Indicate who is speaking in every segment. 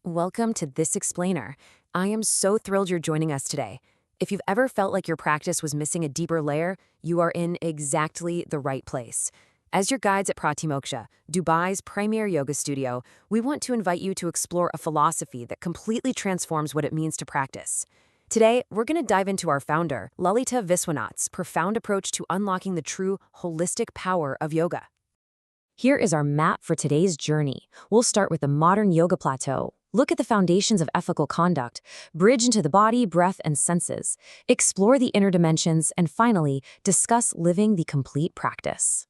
Speaker 1: Welcome to This Explainer. I am so thrilled you're joining us today. If you've ever felt like your practice was missing a deeper layer, you are in exactly the right place. As your guides at Pratimoksha, Dubai's premier yoga studio, we want to invite you to explore a philosophy that completely transforms what it means to practice. Today, we're going to dive into our founder, Lalitha Viswanath's profound approach to unlocking the true, holistic power of yoga. Here is our map for today's journey. We'll start with the modern yoga plateau. Look at the foundations of ethical conduct, bridge into the body, breath, and senses, explore the inner dimensions, and finally, discuss living the complete practice.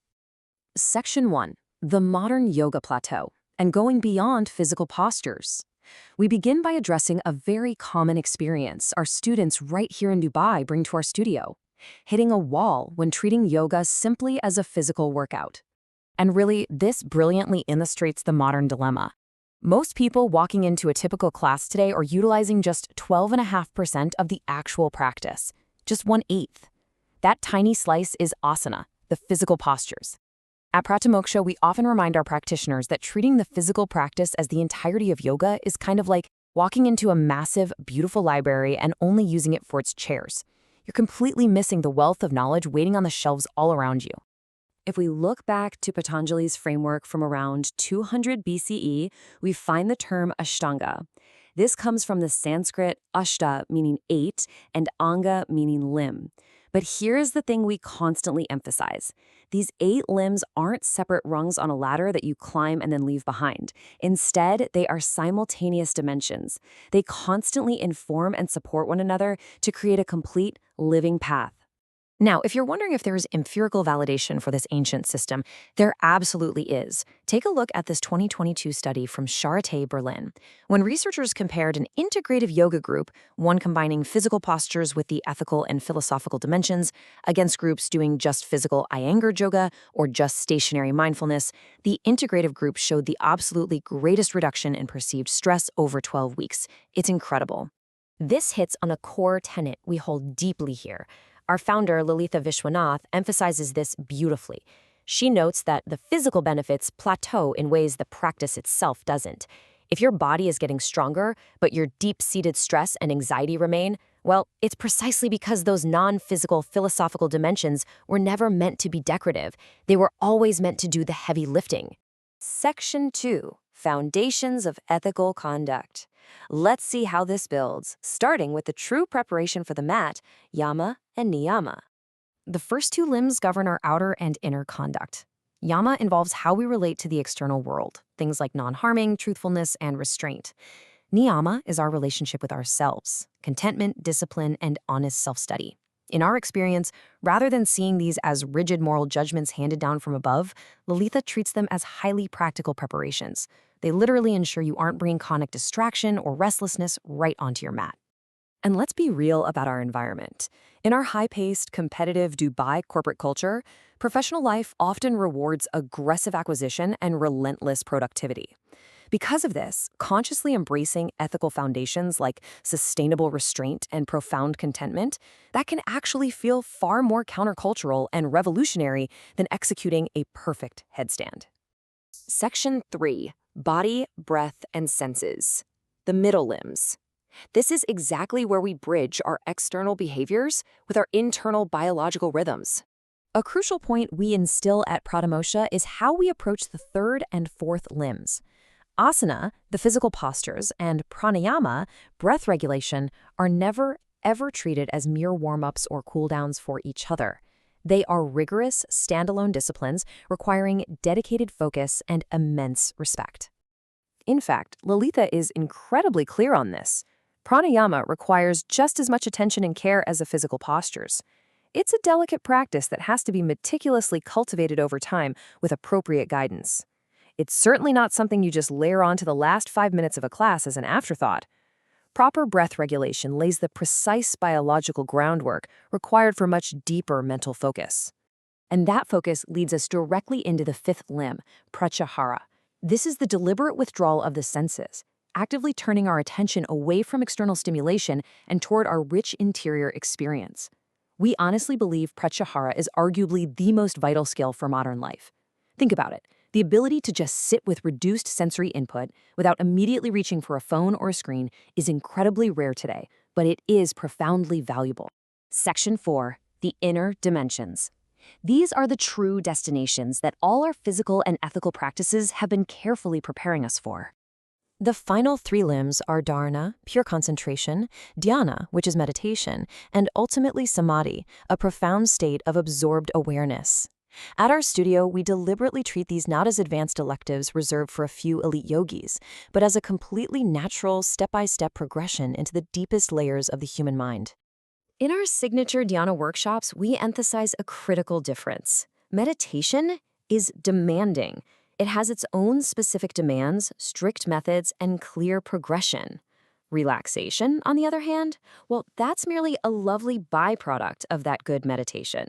Speaker 1: Section 1. The modern yoga plateau, and going beyond physical postures. We begin by addressing a very common experience our students right here in Dubai bring to our studio, hitting a wall when treating yoga simply as a physical workout. And really, this brilliantly illustrates the modern dilemma. Most people walking into a typical class today are utilizing just 12.5% of the actual practice, just 1/8. That tiny slice is asana, the physical postures. At Pratimoksha, we often remind our practitioners that treating the physical practice as the entirety of yoga is kind of like walking into a massive, beautiful library and only using it for its chairs. You're completely missing the wealth of knowledge waiting on the shelves all around you. If we look back to Patanjali's framework from around 200 BCE, we find the term Ashtanga. This comes from the Sanskrit ashta, meaning 8, and anga, meaning limb. But here is the thing we constantly emphasize. These 8 limbs aren't separate rungs on a ladder that you climb and then leave behind. Instead, they are simultaneous dimensions. They constantly inform and support one another to create a complete, living path. Now, if you're wondering if there is empirical validation for this ancient system, there absolutely is. Take a look at this 2022 study from Charité, Berlin. When researchers compared an integrative yoga group, one combining physical postures with the ethical and philosophical dimensions, against groups doing just physical Iyengar yoga or just stationary mindfulness, the integrative group showed the absolutely greatest reduction in perceived stress over 12 weeks. It's incredible. This hits on a core tenet we hold deeply here. Our founder, Lalitha Viswanath, emphasizes this beautifully. She notes that the physical benefits plateau in ways the practice itself doesn't. If your body is getting stronger, but your deep-seated stress and anxiety remain, well, it's precisely because those non-physical philosophical dimensions were never meant to be decorative. They were always meant to do the heavy lifting. Section 2. Foundations of ethical conduct. Let's see how this builds, starting with the true preparation for the mat, yama and niyama. The first 2 limbs govern our outer and inner conduct. Yama involves how we relate to the external world, things like non-harming, truthfulness, and restraint. Niyama is our relationship with ourselves, contentment, discipline, and honest self-study. In our experience, rather than seeing these as rigid moral judgments handed down from above, Lalitha treats them as highly practical preparations. They literally ensure you aren't bringing chronic distraction or restlessness right onto your mat. And let's be real about our environment. In our high-paced, competitive Dubai corporate culture, professional life often rewards aggressive acquisition and relentless productivity. Because of this, consciously embracing ethical foundations like sustainable restraint and profound contentment, that can actually feel far more countercultural and revolutionary than executing a perfect headstand. Section 3. Body, breath, and senses. The middle limbs. This is exactly where we bridge our external behaviors with our internal biological rhythms. A crucial point we instill at Pratimoksha is how we approach the 3rd and 4th limbs. Asana, the physical postures, and pranayama, breath regulation, are never, ever treated as mere warm-ups or cool-downs for each other. They are rigorous, standalone disciplines requiring dedicated focus and immense respect. In fact, Lalitha is incredibly clear on this. Pranayama requires just as much attention and care as the physical postures. It's a delicate practice that has to be meticulously cultivated over time with appropriate guidance. It's certainly not something you just layer onto the last 5 minutes of a class as an afterthought. Proper breath regulation lays the precise biological groundwork required for much deeper mental focus. And that focus leads us directly into the 5th limb, pratyahara. This is the deliberate withdrawal of the senses, actively turning our attention away from external stimulation and toward our rich interior experience. We honestly believe pratyahara is arguably the most vital skill for modern life. Think about it. The ability to just sit with reduced sensory input without immediately reaching for a phone or a screen is incredibly rare today, but it is profoundly valuable. Section 4. The inner dimensions. These are the true destinations that all our physical and ethical practices have been carefully preparing us for. The final 3 limbs are dharana, pure concentration, dhyana, which is meditation, and ultimately samadhi, a profound state of absorbed awareness. At our studio, we deliberately treat these not as advanced electives reserved for a few elite yogis, but as a completely natural, step-by-step progression into the deepest layers of the human mind. In our signature dhyana workshops, we emphasize a critical difference. Meditation is demanding. It has its own specific demands, strict methods, and clear progression. Relaxation, on the other hand, well, that's merely a lovely byproduct of that good meditation.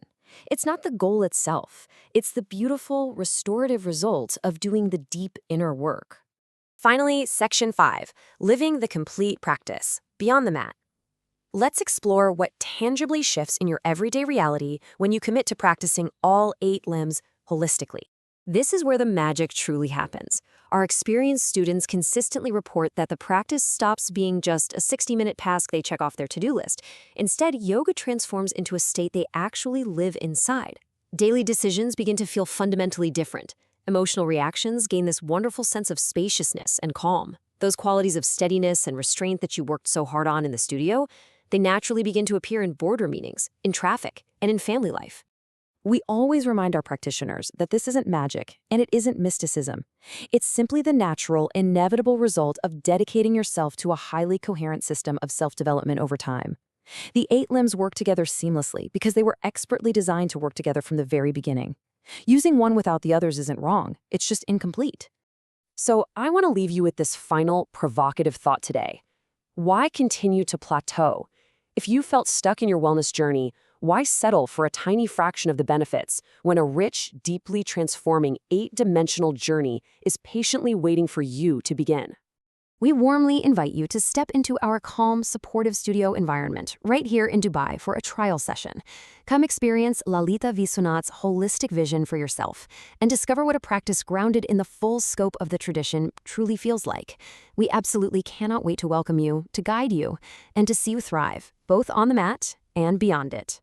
Speaker 1: It's not the goal itself. It's the beautiful, restorative result of doing the deep inner work. Finally, Section 5, living the complete practice, beyond the mat. Let's explore what tangibly shifts in your everyday reality when you commit to practicing all 8 limbs holistically. This is where the magic truly happens. Our experienced students consistently report that the practice stops being just a 60-minute task they check off their to-do list. Instead, yoga transforms into a state they actually live inside. Daily decisions begin to feel fundamentally different. Emotional reactions gain this wonderful sense of spaciousness and calm. Those qualities of steadiness and restraint that you worked so hard on in the studio, they naturally begin to appear in boardroom meetings, in traffic, and in family life. We always remind our practitioners that this isn't magic and it isn't mysticism. It's simply the natural, inevitable result of dedicating yourself to a highly coherent system of self-development over time. The 8 limbs work together seamlessly because they were expertly designed to work together from the very beginning. Using one without the others isn't wrong, it's just incomplete. So I want to leave you with this final provocative thought today. Why continue to plateau? If you felt stuck in your wellness journey, why settle for a tiny fraction of the benefits when a rich, deeply transforming 8-dimensional journey is patiently waiting for you to begin? We warmly invite you to step into our calm, supportive studio environment right here in Dubai for a trial session. Come experience Lalitha Viswanath's holistic vision for yourself and discover what a practice grounded in the full scope of the tradition truly feels like. We absolutely cannot wait to welcome you, to guide you, and to see you thrive, both on the mat and beyond it.